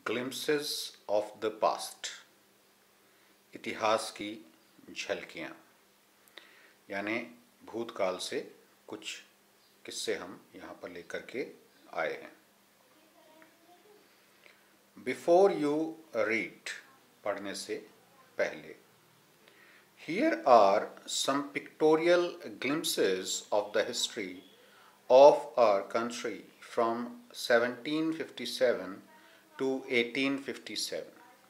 Glimpses of the past, इतिहास की झलकियाँ, यानी भूतकाल से कुछ किस्से हम यहाँ पर लेकर के आए हैं। बिफोर यू रीड, पढ़ने से पहले, here are some pictorial glimpses of the history of our country from 1757 to 1857।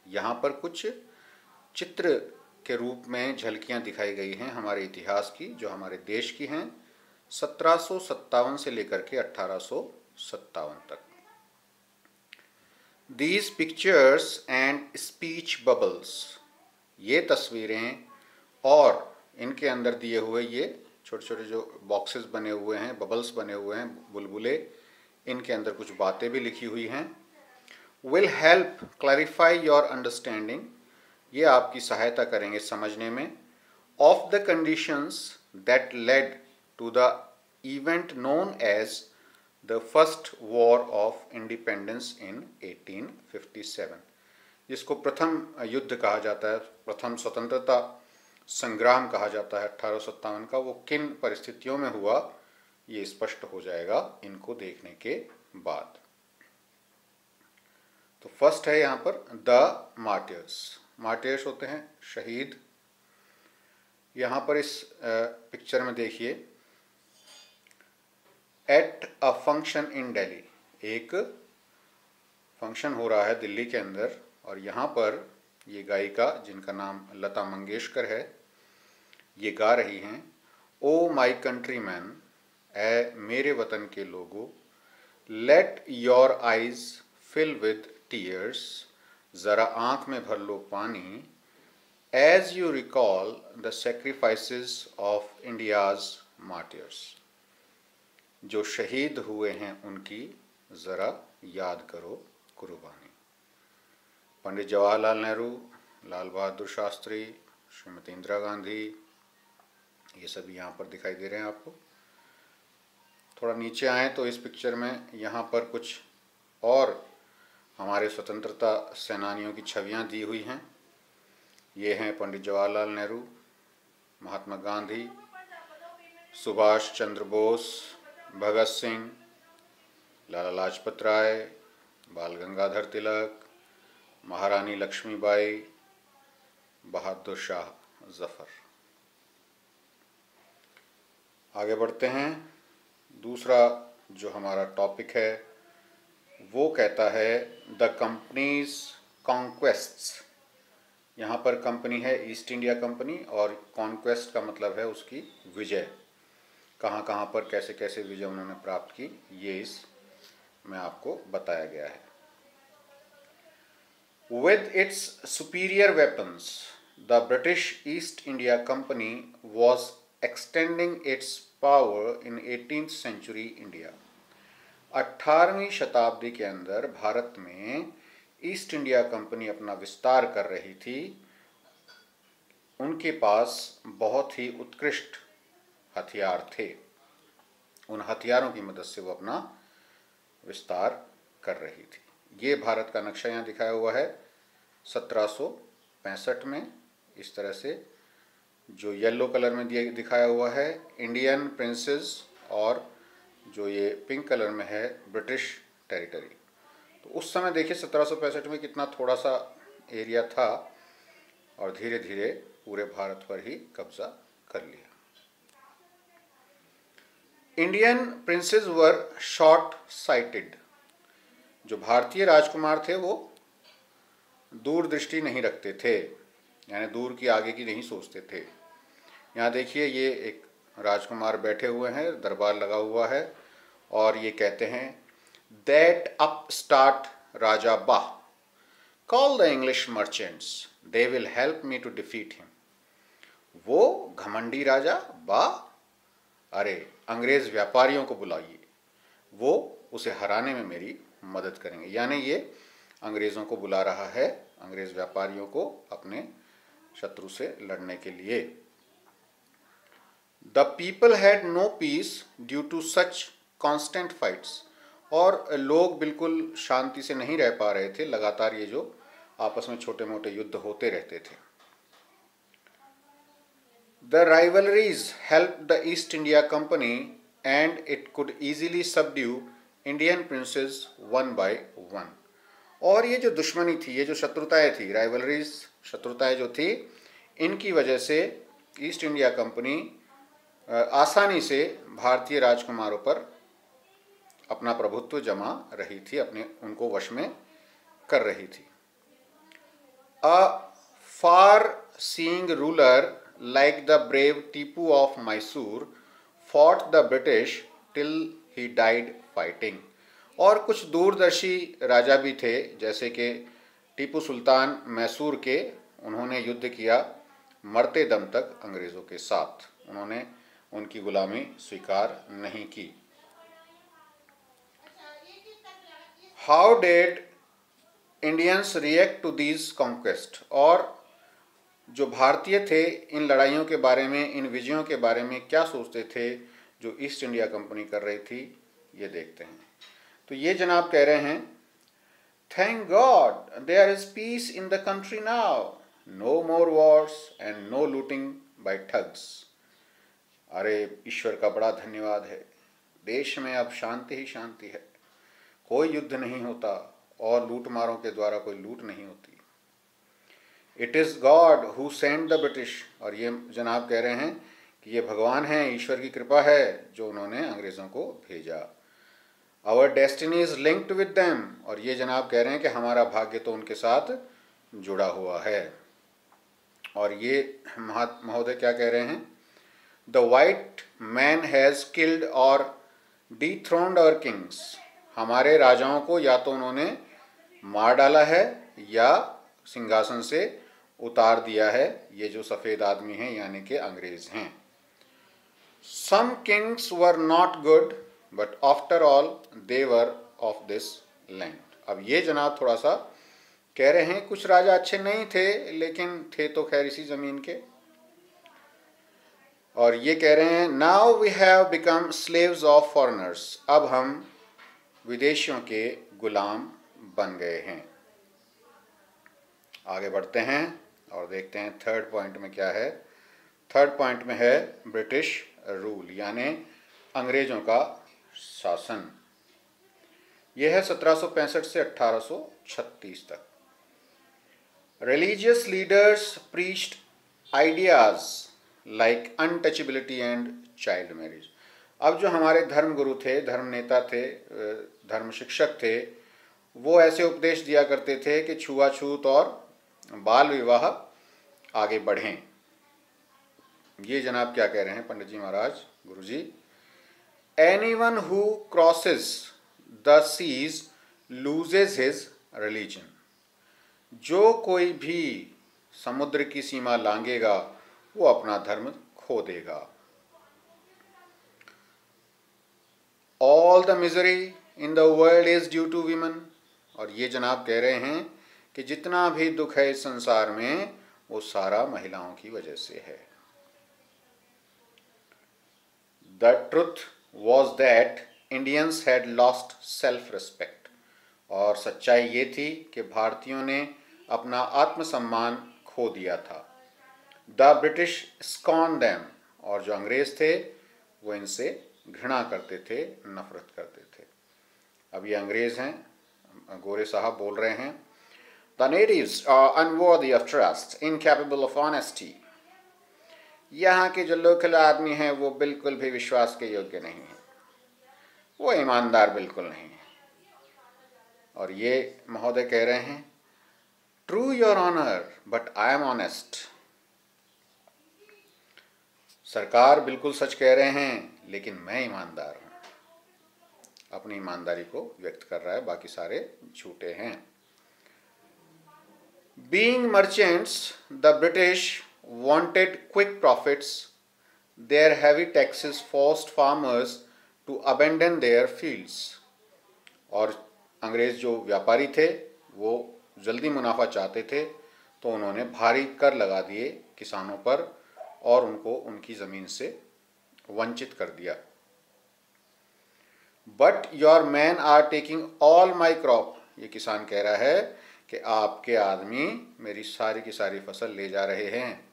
यहाँ पर कुछ चित्र के रूप में झलकियाँ दिखाई गई हैं हमारे इतिहास की, जो हमारे देश की हैं 1757 से लेकर के 1857 तक। These pictures and speech bubbles, ये तस्वीरें और इनके अंदर दिए हुए ये छोटे छोटे जो बॉक्सेस बने हुए हैं, बबल्स बने हुए हैं, बुलबुले, इनके अंदर कुछ बातें भी लिखी हुई हैं। Will help clarify your understanding, ये आपकी सहायता करेंगे समझने में, of the conditions that led to the event known as the first war of independence in 1857, जिसको प्रथम युद्ध कहा जाता है, प्रथम स्वतंत्रता संग्राम कहा जाता है 1857 का। वो किन परिस्थितियों में हुआ ये स्पष्ट हो जाएगा इनको देखने के बाद। तो फर्स्ट है यहाँ पर द मार्टियर्स। मार्टियर्स होते हैं शहीद। यहाँ पर इस पिक्चर में देखिए, at a function in Delhi, एक फंक्शन हो रहा है दिल्ली के अंदर, और यहाँ पर ये गायिका जिनका नाम लता मंगेशकर है, ये गा रही हैं, ओ माई कंट्री मैन, ए मेरे वतन के लोगों, let your eyes fill with tears, ज़रा आँख में भर लो पानी, as you recall the sacrifices of India's martyrs, जो शहीद हुए हैं उनकी ज़रा याद करो कुर्बानी। पंडित जवाहरलाल नेहरू, लाल बहादुर शास्त्री, श्रीमती इंदिरा गांधी, ये सभी यहाँ पर दिखाई दे रहे हैं आपको। थोड़ा नीचे आएँ तो इस पिक्चर में यहाँ पर कुछ और हमारे स्वतंत्रता सेनानियों की छवियाँ दी हुई हैं। ये हैं पंडित जवाहरलाल नेहरू, महात्मा गांधी, सुभाष चंद्र बोस, भगत सिंह, लाला लाजपत राय, बाल गंगाधर तिलक, महारानी लक्ष्मीबाई, बहादुर शाह जफर। आगे बढ़ते हैं। दूसरा जो हमारा टॉपिक है वो कहता है द कंपनीज कॉन्क्वेस्ट्स। यहाँ पर कंपनी है ईस्ट इंडिया कंपनी, और कॉन्क्वेस्ट का मतलब है उसकी विजय। कहाँ कहाँ पर कैसे कैसे विजय उन्होंने प्राप्त की, ये इस में आपको बताया गया है। With its superior weapons, the British East India Company was extending its power in 18th century India। 18वीं शताब्दी के अंदर भारत में ईस्ट इंडिया कंपनी अपना विस्तार कर रही थी। उनके पास बहुत ही उत्कृष्ट हथियार थे। उन हथियारों की मदद से वो अपना विस्तार कर रही थी। ये भारत का नक्शा यहाँ दिखाया हुआ है 1765 में। इस तरह से जो येलो कलर में दिखाया हुआ है इंडियन प्रिंसेस, और जो ये पिंक कलर में है ब्रिटिश टेरिटरी। तो उस समय देखिए 1765 में कितना थोड़ा सा एरिया था, और धीरे धीरे पूरे भारत पर ही कब्जा कर लिया। इंडियन प्रिंसेस वर शॉर्ट साइटेड। जो भारतीय राजकुमार थे वो दूरदृष्टि नहीं रखते थे, यानी दूर की आगे की नहीं सोचते थे। यहाँ देखिए ये एक राजकुमार बैठे हुए हैं, दरबार लगा हुआ है, और ये कहते हैं दैट अप स्टार्ट राजा बाह, call the English merchants, they will help me to defeat him. वो घमंडी राजा बाह, अरे अंग्रेज व्यापारियों को बुलाइए, वो उसे हराने में मेरी मदद करेंगे। यानी ये अंग्रेज़ों को बुला रहा है, अंग्रेज़ व्यापारियों को अपने शत्रु से लड़ने के लिए। The people had no peace due to such constant fights. और लोग बिल्कुल शांति से नहीं रह पा रहे थे, लगातार ये जो आपस में छोटे मोटे युद्ध होते रहते थे। The rivalries helped the East India Company and it could easily subdue Indian princes one by one. और ये जो दुश्मनी थी, ये जो शत्रुताएं थी, राइवलरीज शत्रुताएं जो थी, इनकी वजह से ईस्ट इंडिया कंपनी आसानी से भारतीय राजकुमारों पर अपना प्रभुत्व जमा रही थी, अपने उनको वश में कर रही थी। A far-seeing ruler like the brave Tipu of Mysore fought the British till he died fighting. और कुछ दूरदर्शी राजा भी थे, जैसे कि टीपू सुल्तान मैसूर के, उन्होंने युद्ध किया मरते दम तक अंग्रेज़ों के साथ, उन्होंने उनकी गुलामी स्वीकार नहीं की। How did Indians react to these conquest? और जो भारतीय थे इन लड़ाइयों के बारे में, इन विजयों के बारे में क्या सोचते थे जो ईस्ट इंडिया कंपनी कर रही थी, ये देखते हैं। तो ये जनाब कह रहे हैं, thank God there is peace in the country now, no more wars and no looting by thugs. अरे ईश्वर का बड़ा धन्यवाद है, देश में अब शांति ही शांति है, कोई युद्ध नहीं होता और लूटमारों के द्वारा कोई लूट नहीं होती। It is God who send the British, और ये जनाब कह रहे हैं कि ये भगवान हैं, ईश्वर की कृपा है जो उन्होंने अंग्रेज़ों को भेजा। Our destiny is linked with them, और ये जनाब कह रहे हैं कि हमारा भाग्य तो उनके साथ जुड़ा हुआ है। और ये महोदय क्या कह रहे हैं, the white man has killed और डिथ्रोन्ड आवर किंग्स, हमारे राजाओं को या तो उन्होंने मार डाला है या सिंहासन से उतार दिया है, ये जो सफ़ेद आदमी हैं यानी कि अंग्रेज़ हैं। Some kings were not good but after all they were of this land. अब ये जनाब थोड़ा सा कह रहे हैं कुछ राजा अच्छे नहीं थे, लेकिन थे तो खैर इसी ज़मीन के। और ये कह रहे हैं, now we have become slaves of foreigners, अब हम विदेशियों के गुलाम बन गए हैं। आगे बढ़ते हैं और देखते हैं थर्ड पॉइंट में क्या है। थर्ड पॉइंट में है ब्रिटिश रूल, यानी अंग्रेज़ों का शासन। यह है 1765 से 1836 तक। Religious leaders preached ideas like untouchability and child marriage. अब जो हमारे धर्म गुरु थे, धर्म नेता थे, धर्म शिक्षक थे, वो ऐसे उपदेश दिया करते थे कि छुआछूत और बाल विवाह आगे बढ़ें। ये जनाब क्या कह रहे हैं पंडित ji Maharaj, Guru ji, anyone who crosses the seas loses his religion, जो कोई भी समुद्र की सीमा लांघेगा वो अपना धर्म खो देगा। All the misery in the world is due to women, और ये जनाब कह रहे हैं कि जितना भी दुख है इस संसार में वो सारा महिलाओं की वजह से है। The truth was that Indians had lost self respect, और सच्चाई ये थी कि भारतीयों ने अपना आत्मसम्मान खो दिया था। द ब्रिटिश स्कॉन दैम, और जो अंग्रेज थे वो इनसे घृणा करते थे, नफरत करते थे। अब ये अंग्रेज हैं, गोरे साहब बोल रहे हैं, the natives are unworthy of trust, incapable of honesty. यहाँ के जो लोकल आदमी हैं वो बिल्कुल भी विश्वास के योग्य नहीं हैं, वो ईमानदार बिल्कुल नहीं है। और ये महोदय कह रहे हैं, true your honour but I am honest. सरकार बिल्कुल सच कह रहे हैं लेकिन मैं ईमानदार हूँ, अपनी ईमानदारी को व्यक्त कर रहा है, बाकी सारे झूठे हैं। Being merchants the British wanted quick profits, their heavy taxes forced farmers to abandon their fields। और अंग्रेज जो व्यापारी थे वो जल्दी मुनाफा चाहते थे, तो उन्होंने भारी कर लगा दिए किसानों पर और उनको उनकी ज़मीन से वंचित कर दिया। But your man are taking all my crop. ये किसान कह रहा है कि आपके आदमी मेरी सारी की सारी फसल ले जा रहे हैं।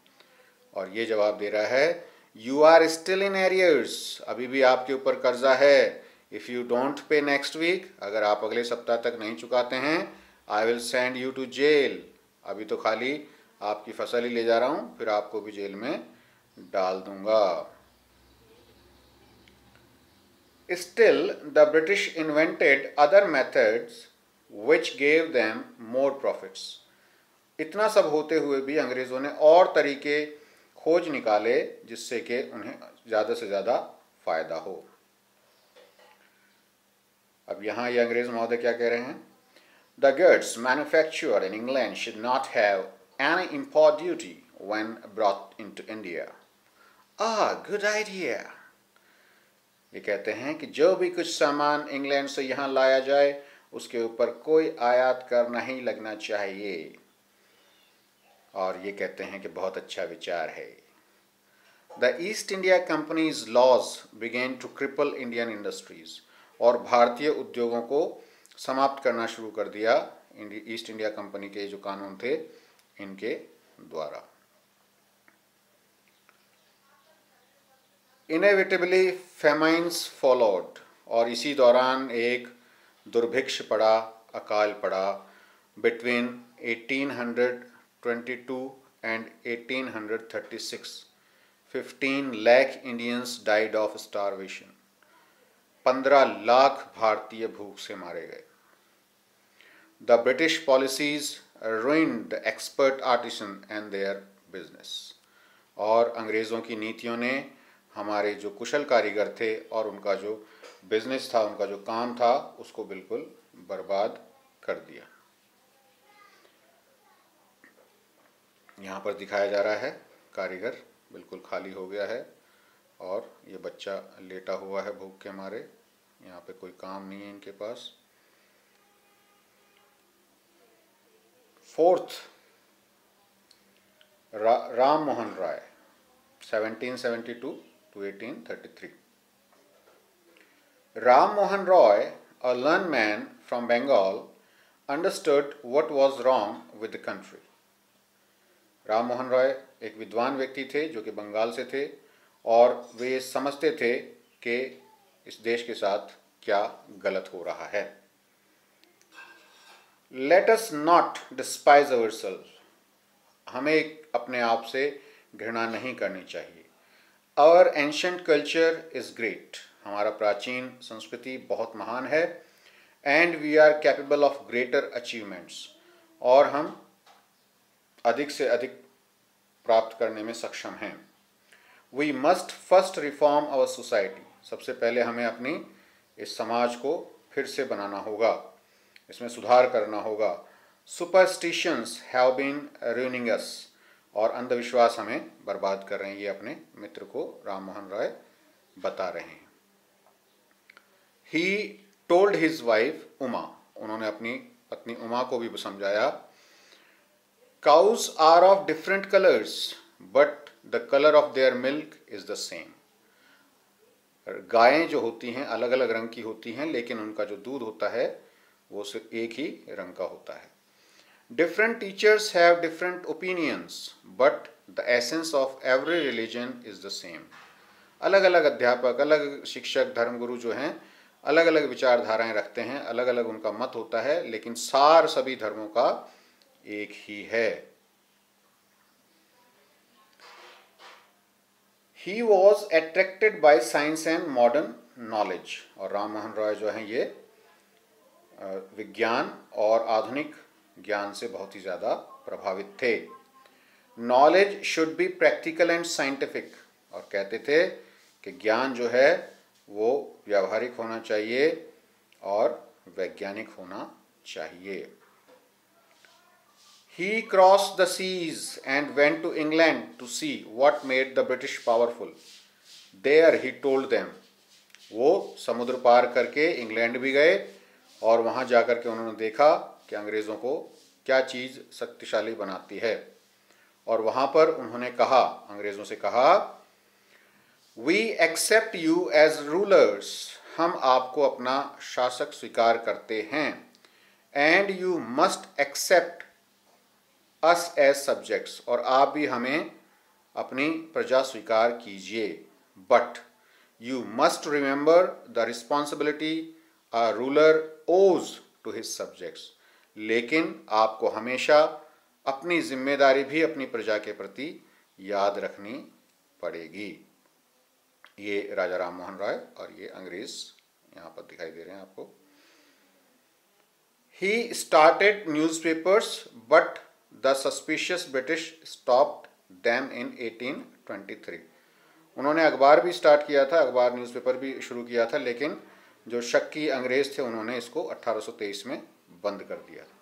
और ये जवाब दे रहा है, you are still in arrears, अभी भी आपके ऊपर कर्जा है। If you don't pay next week, अगर आप अगले सप्ताह तक नहीं चुकाते हैं, I will send you to jail. अभी तो खाली आपकी फसल ही ले जा रहा हूँ, फिर आपको भी जेल में डाल दूंगा। Still the British invented other methods which gave them more profits. इतना सब होते हुए भी अंग्रेज़ों ने और तरीके खोज निकाले जिससे कि उन्हें ज़्यादा से ज़्यादा फ़ायदा हो। अब यहाँ ये अंग्रेज़ महोदय क्या कह रहे हैं, the goods manufactured in England should not have any import duty when brought into India. Good idea. ये कहते हैं कि जो भी कुछ सामान इंग्लैंड से यहाँ लाया जाए उसके ऊपर कोई आयात कर नहीं लगना चाहिए। और ये कहते हैं कि बहुत अच्छा विचार है। The East India Company's laws began to cripple Indian industries. और भारतीय उद्योगों को समाप्त करना शुरू कर दिया ईस्ट इंडिया कंपनी के जो कानून थे इनके द्वारा। इनेविटेबली फेमाइन्स फॉलोड। और इसी दौरान एक दुर्भिक्ष पड़ा, अकाल पड़ा। Between 1822 and 1836 15 lakh Indians died of starvation. 15 lakh भारतीय भूख से मारे गए। The British policies ruined the expert artisan and their business। और अंग्रेज़ों की नीतियों ने हमारे जो कुशल कारीगर थे और उनका जो बिजनेस था, उनका जो काम था, उसको बिल्कुल बर्बाद कर दिया। यहाँ पर दिखाया जा रहा है कारीगर बिल्कुल खाली हो गया है और ये बच्चा लेटा हुआ है भूख के मारे। यहाँ पे कोई काम नहीं है इनके पास। Fourth, Ram Mohan Roy 1772 to 1833। Ram Mohan Roy, a learned man from Bengal, understood what was wrong with the country। Ram Mohan Roy एक विद्वान व्यक्ति थे जो कि बंगाल से थे और वे समझते थे कि इस देश के साथ क्या गलत हो रहा है। Let us not despise ourselves। हमें अपने आप से घृणा नहीं करनी चाहिए। Our ancient culture is great। हमारा प्राचीन संस्कृति बहुत महान है। And we are capable of greater achievements। और हम अधिक से अधिक प्राप्त करने में सक्षम हैं। We must first reform our society। सबसे पहले हमें अपनी इस समाज को फिर से बनाना होगा, इसमें सुधार करना होगा। Superstitions have been ruining us। और अंधविश्वास हमें बर्बाद कर रहे हैं। ये अपने मित्र को राम मोहन रॉय बता रहे हैं। He told his wife Uma. उन्होंने अपनी पत्नी उमा को भी समझाया। Cows are of different colors, but the color of their milk is the same। गायें जो होती हैं अलग अलग रंग की होती हैं, लेकिन उनका जो दूध होता है वो सिर्फ एक ही रंग का होता है। Different teachers have different opinions, but the essence of every religion is the same। अलग अलग अध्यापक, अलग शिक्षक, धर्मगुरु जो हैं अलग अलग विचारधाराएं रखते हैं, अलग अलग उनका मत होता है, लेकिन सार सभी धर्मों का एक ही है। He was attracted by science and modern knowledge। और राम मोहन रॉय जो हैं ये विज्ञान और आधुनिक ज्ञान से बहुत ही ज़्यादा प्रभावित थे। Knowledge should be practical and scientific. और कहते थे कि ज्ञान जो है वो व्यावहारिक होना चाहिए और वैज्ञानिक होना चाहिए। He crossed the seas and went to England to see what made the British powerful। There he told them। वो समुद्र पार करके इंग्लैंड भी गए और वहाँ जाकर के उन्होंने देखा कि अंग्रेज़ों को क्या चीज़ शक्तिशाली बनाती है। और वहाँ पर उन्होंने कहा, अंग्रेज़ों से कहा, We accept you as rulers। हम आपको अपना शासक स्वीकार करते हैं। And you must accept us as subjects, और आप भी हमें अपनी प्रजा स्वीकार कीजिए। But you must remember the responsibility a ruler owes to his subjects, लेकिन आपको हमेशा अपनी जिम्मेदारी भी अपनी प्रजा के प्रति याद रखनी पड़ेगी। ये राजा राम मोहन राय और ये अंग्रेज यहाँ पर दिखाई दे रहे हैं आपको। He started newspapers, but the suspicious British stopped them in 1823. उन्होंने अखबार भी स्टार्ट किया था, अखबार न्यूज़पेपर भी शुरू किया था, लेकिन जो शक्की अंग्रेज थे उन्होंने इसको 1823 में बंद कर दिया था।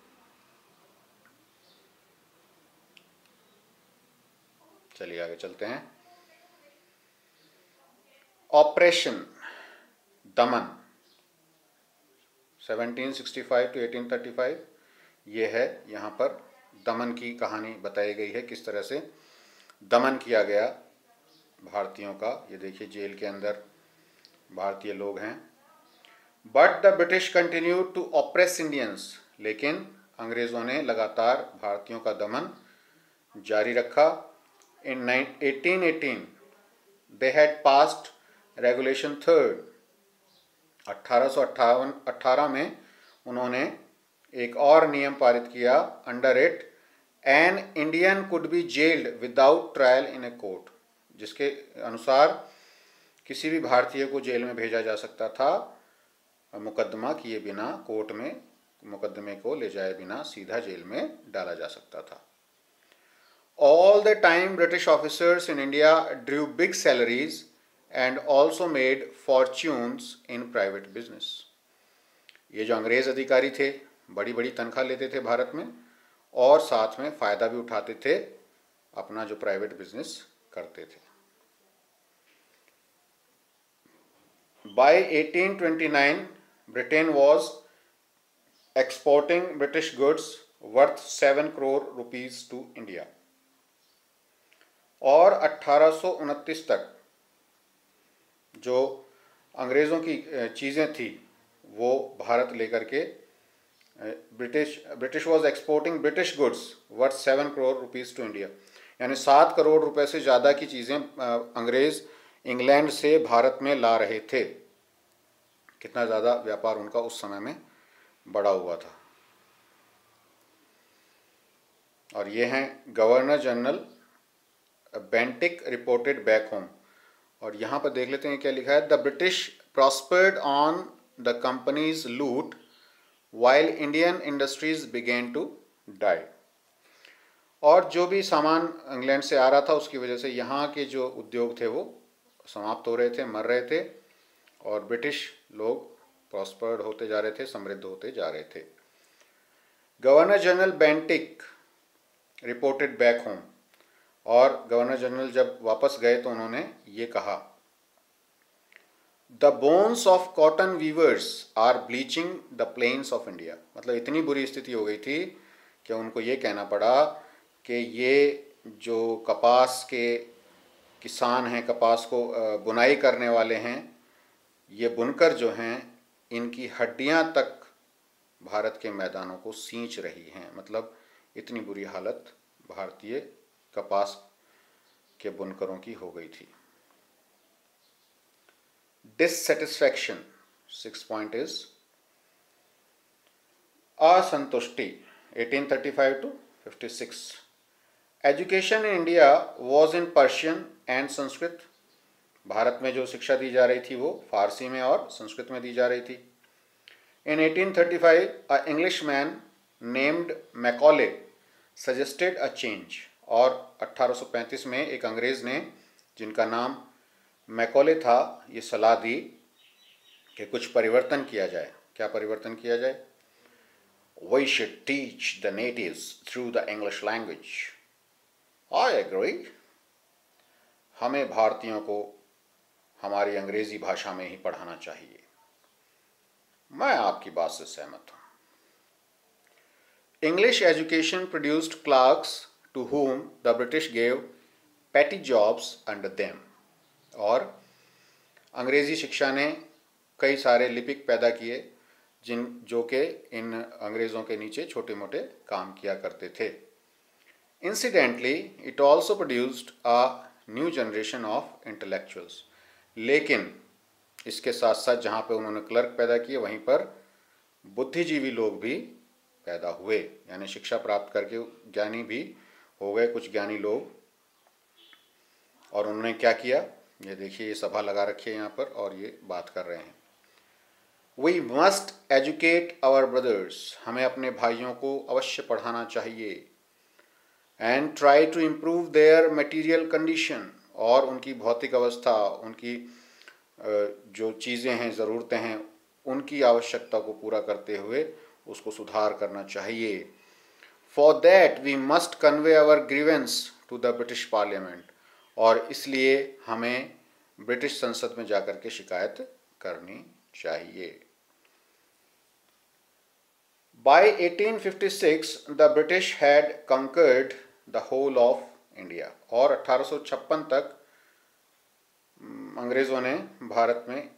चलिए आगे चलते हैं। ऑपरेशन दमन 1765 to 1835, ये है यहाँ पर दमन की कहानी बताई गई है, किस तरह से दमन किया गया भारतीयों का। ये देखिए जेल के अंदर भारतीय लोग हैं। But the British continue to oppress Indians, लेकिन अंग्रेज़ों ने लगातार भारतीयों का दमन जारी रखा। In 1818 they had passed regulation 3rd, 1818 में उन्होंने एक और नियम पारित किया। Under it an Indian could be jailed without trial in a court, जिसके अनुसार किसी भी भारतीय को जेल में भेजा जा सकता था मुकदमा किए बिना, कोर्ट में मुकदमे को ले जाए बिना सीधा जेल में डाला जा सकता था। All the time British officers in India Drew big salaries and also made fortunes in private business. ये जो अंग्रेज अधिकारी थे बड़ी बड़ी तनख्वाह लेते थे भारत में, और साथ में फ़ायदा भी उठाते थे, अपना जो प्राइवेट बिजनेस करते थे। By 1829 Britain was exporting British goods worth 7 crore rupees to India, और 1829 तक जो अंग्रेज़ों की चीज़ें थी वो भारत लेकर के British was exporting British goods worth 7 crore rupees to India, यानी 7 करोड़ रुपए से ज़्यादा की चीज़ें अंग्रेज़ इंग्लैंड से भारत में ला रहे थे। कितना ज़्यादा व्यापार उनका उस समय में बढ़ा हुआ था। और ये हैं governor general Bentinck reported back home, और यहाँ पर देख लेते हैं क्या लिखा है। The British prospered on the company's loot while Indian industries began to die, और जो भी सामान इंग्लैंड से आ रहा था उसकी वजह से यहाँ के जो उद्योग थे वो समाप्त हो रहे थे, मर रहे थे, और ब्रिटिश लोग प्रॉस्पर्ड होते जा रहे थे, समृद्ध होते जा रहे थे। Governor general Bentinck reported back home, और गवर्नर जनरल जब वापस गए तो उन्होंने ये कहा, the bones of cotton weavers are bleaching the plains of India. मतलब इतनी बुरी स्थिति हो गई थी कि उनको ये कहना पड़ा कि ये जो कपास के किसान हैं, कपास को बुनाई करने वाले हैं, ये बुनकर जो हैं इनकी हड्डियां तक भारत के मैदानों को सींच रही हैं। मतलब इतनी बुरी हालत भारतीय कपास के बुनकरों की हो गई थी। डिससेटिस्फैक्शन 6 पॉइंट इज असंतुष्टि 1835 to 56। Education in India was in Persian and Sanskrit. Bharat में जो शिक्षा दी जा रही थी वो फारसी में और संस्कृत में दी जा रही थी। In 1835 a Englishman named Macaulay suggested a change, और 1835 में एक अंग्रेज़ ने जिनका नाम मैकॉले था ये सलाह दी कि कुछ परिवर्तन किया जाए। क्या परिवर्तन किया जाए? We should teach the natives through the English language. I agree. हमें भारतीयों को हमारी अंग्रेजी भाषा में ही पढ़ाना चाहिए। मैं आपकी बात से सहमत हूँ। English education produced clerks to whom the British gave petty jobs under them, और अंग्रेजी शिक्षा ने कई सारे लिपिक पैदा किए जो कि इन अंग्रेज़ों के नीचे छोटे मोटे काम किया करते थे। Incidentally it also produced a new generation of intellectuals. लेकिन इसके साथ साथ जहाँ पे उन्होंने क्लर्क पैदा किए, वहीं पर बुद्धिजीवी लोग भी पैदा हुए, यानी शिक्षा प्राप्त करके ज्ञानी भी हो गए कुछ ज्ञानी लोग। और उन्होंने क्या किया, ये देखिए, ये सभा लगा रखी है यहाँ पर और ये बात कर रहे हैं। We must educate our brothers, हमें अपने भाइयों को अवश्य पढ़ाना चाहिए। And try to improve their material condition, और उनकी भौतिक अवस्था, उनकी जो चीज़ें हैं, ज़रूरतें हैं, उनकी आवश्यकता को पूरा करते हुए उसको सुधार करना चाहिए। For that we must convey our grievance to the British Parliament, और इसलिए हमें ब्रिटिश संसद में जाकर के शिकायत करनी चाहिए। By 1856 the British had conquered the whole of India, और 1856 तक अंग्रेज़ों ने भारत में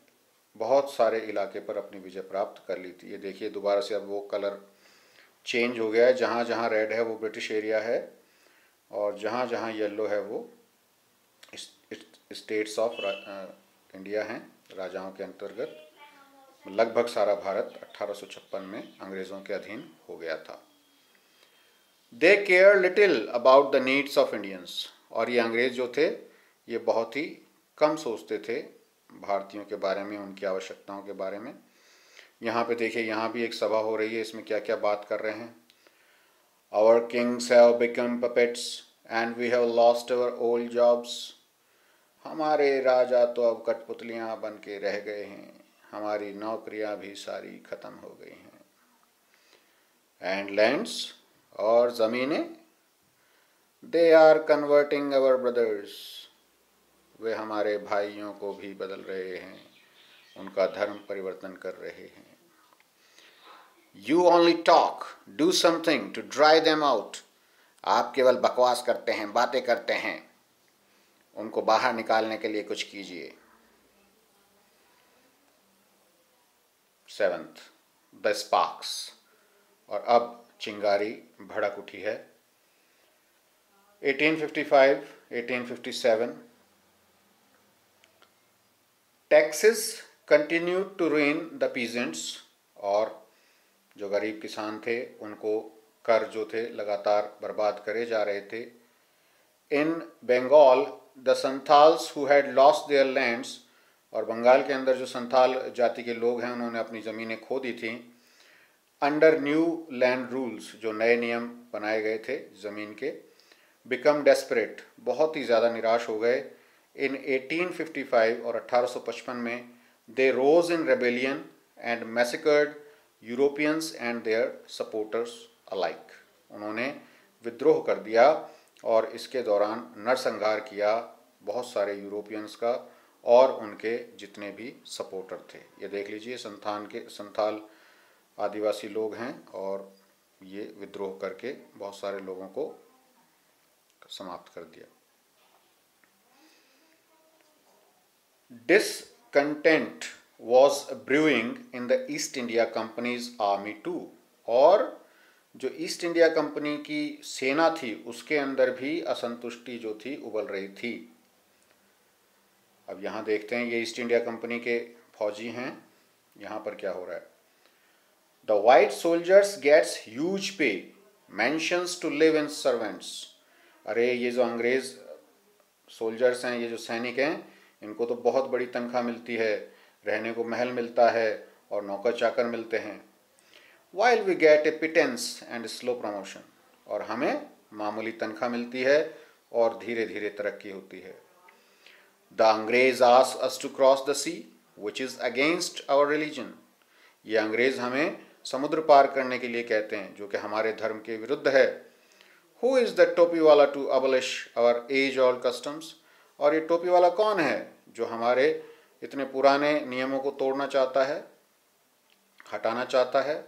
बहुत सारे इलाके पर अपनी विजय प्राप्त कर ली थी। ये देखिए दोबारा से अब वो कलर चेंज हो गया है, जहाँ जहाँ रेड है वो ब्रिटिश एरिया है और जहाँ जहाँ येलो है वो स्टेट्स ऑफ इंडिया हैं, राजाओं के अंतर्गत। लगभग सारा भारत 1856 में अंग्रेज़ों के अधीन हो गया था। They care little about the needs of Indians, और ये अंग्रेज़ जो थे ये बहुत ही कम सोचते थे भारतीयों के बारे में, उनकी आवश्यकताओं के बारे में। यहाँ पे देखिए, यहाँ भी एक सभा हो रही है, इसमें क्या क्या बात कर रहे हैं। Our kings have become puppets and we have lost our old jobs, हमारे राजा तो अब कठपुतलियाँ बन के रह गए हैं, हमारी नौकरियां भी सारी खत्म हो गई हैं। एंड लैंड्स, और ज़मीनें, they are converting our brothers, वे हमारे भाइयों को भी बदल रहे हैं, उनका धर्म परिवर्तन कर रहे हैं। You only talk, do something to dry them out, आप केवल बकवास करते हैं, बातें करते हैं, उनको बाहर निकालने के लिए कुछ कीजिए। 7th द स्पार्क्स, और अब चिंगारी भड़क उठी है। 1855, 1857 taxes continued to ruin the peasants, और जो गरीब किसान थे उनको कर जो थे लगातार बर्बाद करे जा रहे थे। In Bengal the Santhals who had lost their lands, और बंगाल के अंदर जो संथाल जाति के लोग हैं उन्होंने अपनी ज़मीनें खो दी थी। अंडर न्यू लैंड रूल्स, जो नए नियम बनाए गए थे ज़मीन के। बिकम डेस्परेट, बहुत ही ज़्यादा निराश हो गए। इन 1855 और 1855 में they rose in rebellion and massacred Europeans and their supporters alike, उन्होंने विद्रोह कर दिया और इसके दौरान नरसंहार किया बहुत सारे यूरोपियंस का और उनके जितने भी सपोर्टर थे। ये देख लीजिए, संथाल आदिवासी लोग हैं और ये विद्रोह करके बहुत सारे लोगों को समाप्त कर दिया। Discontent was brewing in the East India company's army too, और जो ईस्ट इंडिया कंपनी की सेना थी उसके अंदर भी असंतुष्टि जो थी उबल रही थी। अब यहाँ देखते हैं, ये ईस्ट इंडिया कंपनी के फौजी हैं। यहाँ पर क्या हो रहा है। The white soldiers gets huge pay, mansions to live in servants, अरे ये जो अंग्रेज सोल्जर्स हैं, ये जो सैनिक हैं, इनको तो बहुत बड़ी तनख्वाह मिलती है, रहने को महल मिलता है और नौकर चाकर मिलते हैं। While we get a pittance and slow promotion, और हमें मामूली तनख्वाह मिलती है और धीरे धीरे तरक्की होती है। द अंग्रेज ask us to cross the sea which is against our religion, ये अंग्रेज हमें समुद्र पार करने के लिए कहते हैं जो कि हमारे धर्म के विरुद्ध है। Who is the topi wala to abolish our age old customs, और ये टोपी वाला कौन है जो हमारे इतने पुराने नियमों को तोड़ना चाहता है, हटाना चाहता है।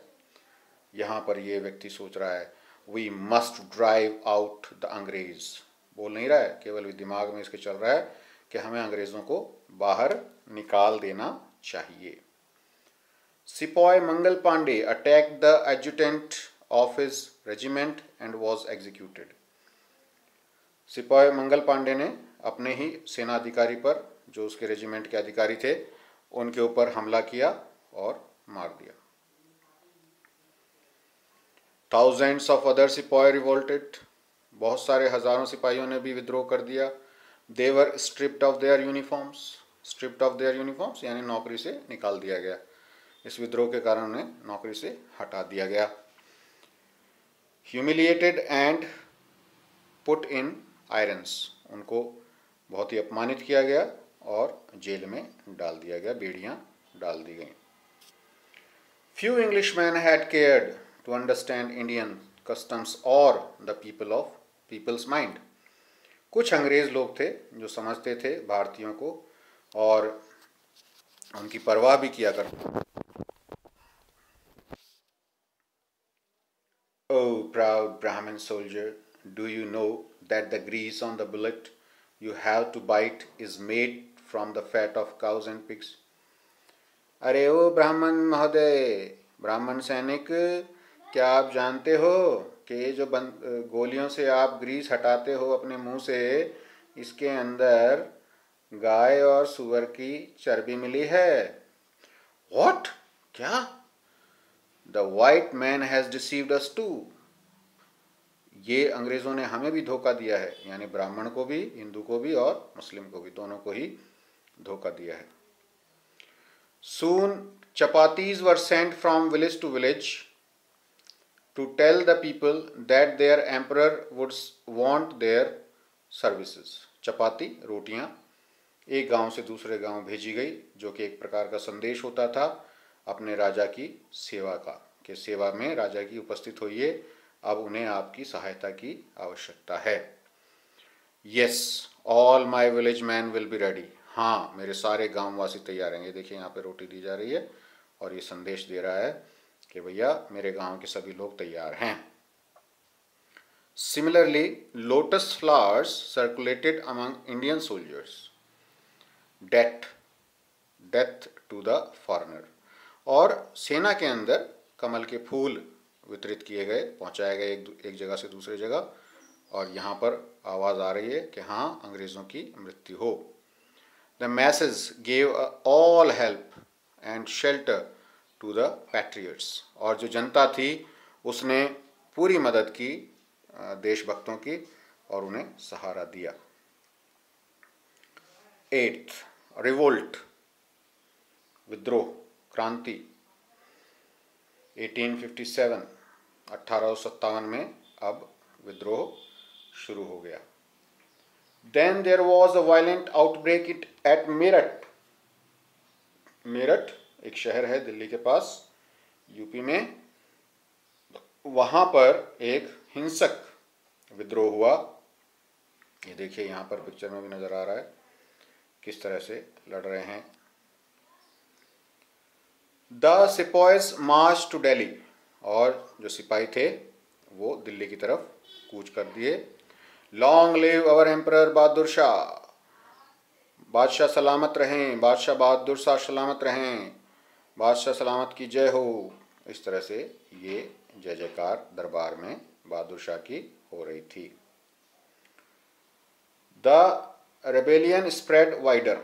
यहाँ पर ये व्यक्ति सोच रहा है we must drive out the अंग्रेज, बोल नहीं रहा है, केवल दिमाग में इसके चल रहा है कि हमें अंग्रेज़ों को बाहर निकाल देना चाहिए। Sipahi Mangal Pandey attacked the adjutant of his regiment and was executed. सिपाही मंगल पांडे ने अपने ही सेनाधिकारी पर, जो उसके रेजिमेंट के अधिकारी थे, उनके ऊपर हमला किया और मार दिया। Thousands of other sipahi revolted, बहुत सारे हजारों सिपाहियों ने भी विद्रोह कर दिया। They were stripped of their uniforms, stripped of their uniforms यानी नौकरी से निकाल दिया गया। इस विद्रोह के कारण उन्हें नौकरी से हटा दिया गया। Humiliated and put in irons, उनको बहुत ही अपमानित किया गया और जेल में डाल दिया गया, बेड़ियां डाल दी गई। Few Englishman had cared to understand Indian customs और द पीपल्स माइंड। कुछ अंग्रेज लोग थे जो समझते थे भारतीयों को और उनकी परवाह भी किया करते। Oh, proud Brahmin soldier, do you know that the grease on the bullet you have to bite is made from the fat of cows and pigs? अरे ओ ब्राह्मण महोदय, ब्राह्मण सैनिक, क्या आप जानते हो कि जो गोलियों से आप ग्रीस हटाते हो अपने मुंह से, इसके अंदर गाय और सुअर की चर्बी मिली है। What? क्या? The white man has deceived us too. ये अंग्रेजों ने हमें भी धोखा दिया है, यानी ब्राह्मण को भी, हिंदू को भी और मुस्लिम को भी, दोनों को ही धोखा दिया है। Soon chapatis were sent from village to village to tell the people that their emperor would want their services. चपाती, रोटियां एक गांव से दूसरे गांव भेजी गई, जो कि एक प्रकार का संदेश होता था अपने राजा की सेवा का, कि सेवा में राजा की उपस्थित होइए, अब उन्हें आपकी सहायता की आवश्यकता है। Yes, all my village man will be ready. हाँ, मेरे सारे गांववासी तैयार हैं। ये देखिए यहाँ पे रोटी दी जा रही है और ये संदेश दे रहा है कि भैया मेरे गांव के सभी लोग तैयार हैं। Similarly lotus flowers circulated among Indian soldiers. Death to the foreigner, और सेना के अंदर कमल के फूल वितरित किए गए, पहुंचाए गए एक जगह से दूसरे जगह, और यहाँ पर आवाज़ आ रही है कि हाँ, अंग्रेज़ों की मृत्यु हो। The message gave all help and shelter to the patriots, और जो जनता थी उसने पूरी मदद की देशभक्तों की और उन्हें सहारा दिया। 8th, रिवोल्ट, विद्रोह, क्रांति। 1857, 1857 में अब विद्रोह शुरू हो गया। Then there was a violent outbreak at Meerut. Meerut एक शहर है दिल्ली के पास, यूपी में। वहां पर एक हिंसक विद्रोह हुआ। ये देखिए यहाँ पर पिक्चर में भी नजर आ रहा है किस तरह से लड़ रहे हैं। द सिपाहीज मार्च टू दिल्ली, और जो सिपाही थे वो दिल्ली की तरफ कूच कर दिए। Long live our emperor Bahadur Shah, बादशाह सलामत रहें, बादशाह बहादुर शाह सलामत रहें, बादशाह सलामत की जय हो। इस तरह से ये जय जयकार दरबार में बहादुर शाह की हो रही थी। द रेबेलियन स्प्रेड वाइडर,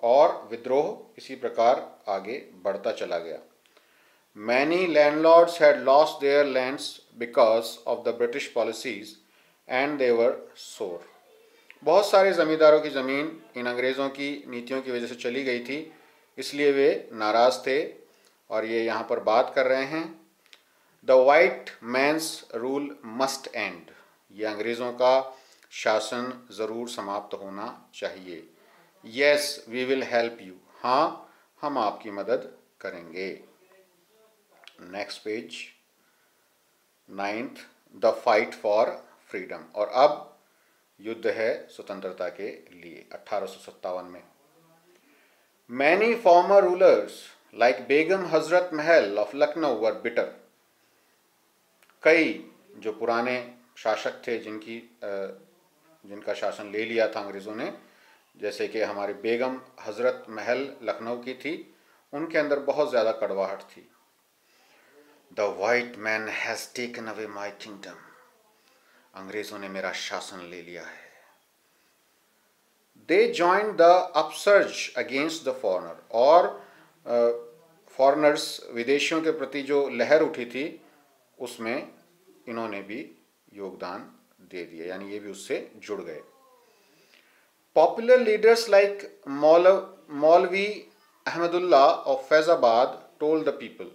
और विद्रोह इसी प्रकार आगे बढ़ता चला गया। Many landlords had lost their lands because of the British policies and they were sore. बहुत सारे ज़मींदारों की ज़मीन इन अंग्रेज़ों की नीतियों की वजह से चली गई थी, इसलिए वे नाराज़ थे, और ये यहाँ पर बात कर रहे हैं the white man's rule must end, ये अंग्रेज़ों का शासन ज़रूर समाप्त होना चाहिए। Yes we will help you, हाँ हम आपकी मदद करेंगे। Next page, 9th, the fight for freedom, और अब युद्ध है स्वतंत्रता के लिए। 1857 में many former rulers like Begum Hazrat Mahal of Lucknow were bitter. कई जो पुराने शासक थे जिनका शासन ले लिया था अंग्रेज़ों ने, जैसे कि हमारी बेगम हजरत महल लखनऊ की थी, उनके अंदर बहुत ज़्यादा कड़वाहट थी। The white man has taken away my kingdom, अंग्रेज़ों ने मेरा शासन ले लिया है। They joined the upsurge against the foreigner, और फॉरनर्स, विदेशियों के प्रति जो लहर उठी थी उसमें इन्होंने भी योगदान दे दिया, यानी ये भी उससे जुड़ गए। पॉपुलर लीडर्स लाइक मौलवी Ahmadullah of Faizabad told the people,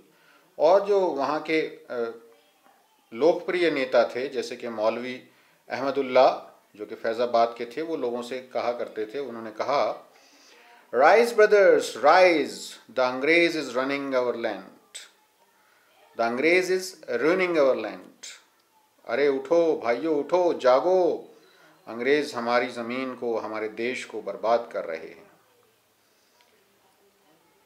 और जो वहाँ के लोकप्रिय नेता थे जैसे कि मौलवी अहमदुल्ला जो कि फैज़ाबाद के थे, वो लोगों से कहा करते थे, उन्होंने कहा, राइज ब्रदर्स राइज, द अंग्रेज is running our land, the अंग्रेज इज रूइनिंग अवर लैंड। अरे उठो भाइयों, उठो, जागो, अंग्रेज हमारी ज़मीन को, हमारे देश को बर्बाद कर रहे हैं।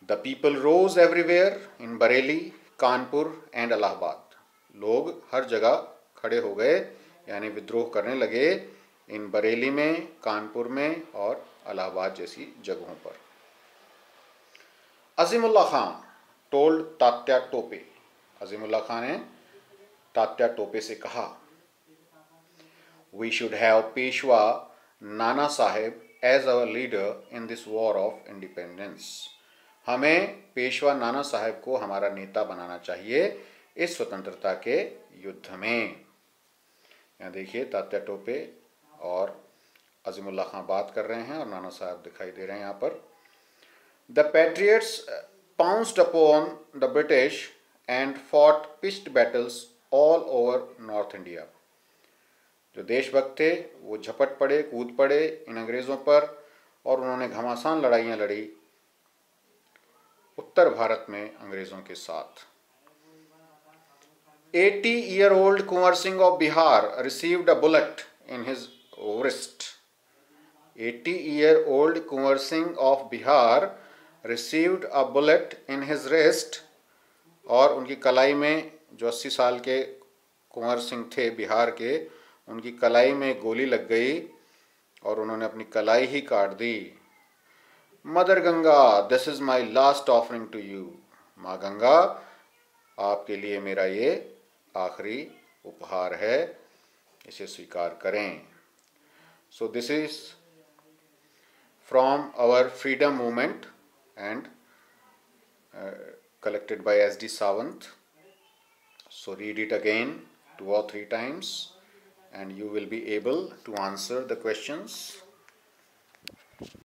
The people rose everywhere in Bareilly, Kanpur and Allahabad, लोग हर जगह खड़े हो गए, यानी विद्रोह करने लगे इन बरेली में, कानपुर में और इलाहाबाद जैसी जगहों पर। अजीमुल्ला खान टोल्ड तात्या टोपे, अजीमुल्ला खान ने तात्या टोपे से कहा, we should have Peshwa Nana Saheb as our leader in this war of independence, हमें पेशवा नाना साहेब को हमारा नेता बनाना चाहिए इस स्वतंत्रता के युद्ध में। यहाँ देखिए तात्या टोपे और अजीमुल्ला खान बात कर रहे हैं और नाना साहब दिखाई दे रहे हैं यहाँ पर। The patriots pounced upon the British and fought pitched battles all over north India, जो देशभक्त थे वो झपट पड़े, कूद पड़े इन अंग्रेज़ों पर, और उन्होंने घमासान लड़ाइयाँ लड़ी उत्तर भारत में अंग्रेज़ों के साथ। 80-year-old Kunwar Singh of Bihar received a bullet in his wrist. 80-year-old Kunwar Singh of Bihar received a bullet in his wrist, और उनकी कलाई में, जो 80 साल के कुंवर सिंह थे बिहार के, उनकी कलाई में गोली लग गई और उन्होंने अपनी कलाई ही काट दी। Mother Ganga, this is my last offering to you, माँ गंगा आपके लिए मेरा ये आखिरी उपहार है, इसे स्वीकार करें। So this is from our freedom movement and collected by S.D. Sawant. So read it again 2 or 3 times and you will be able to answer the questions.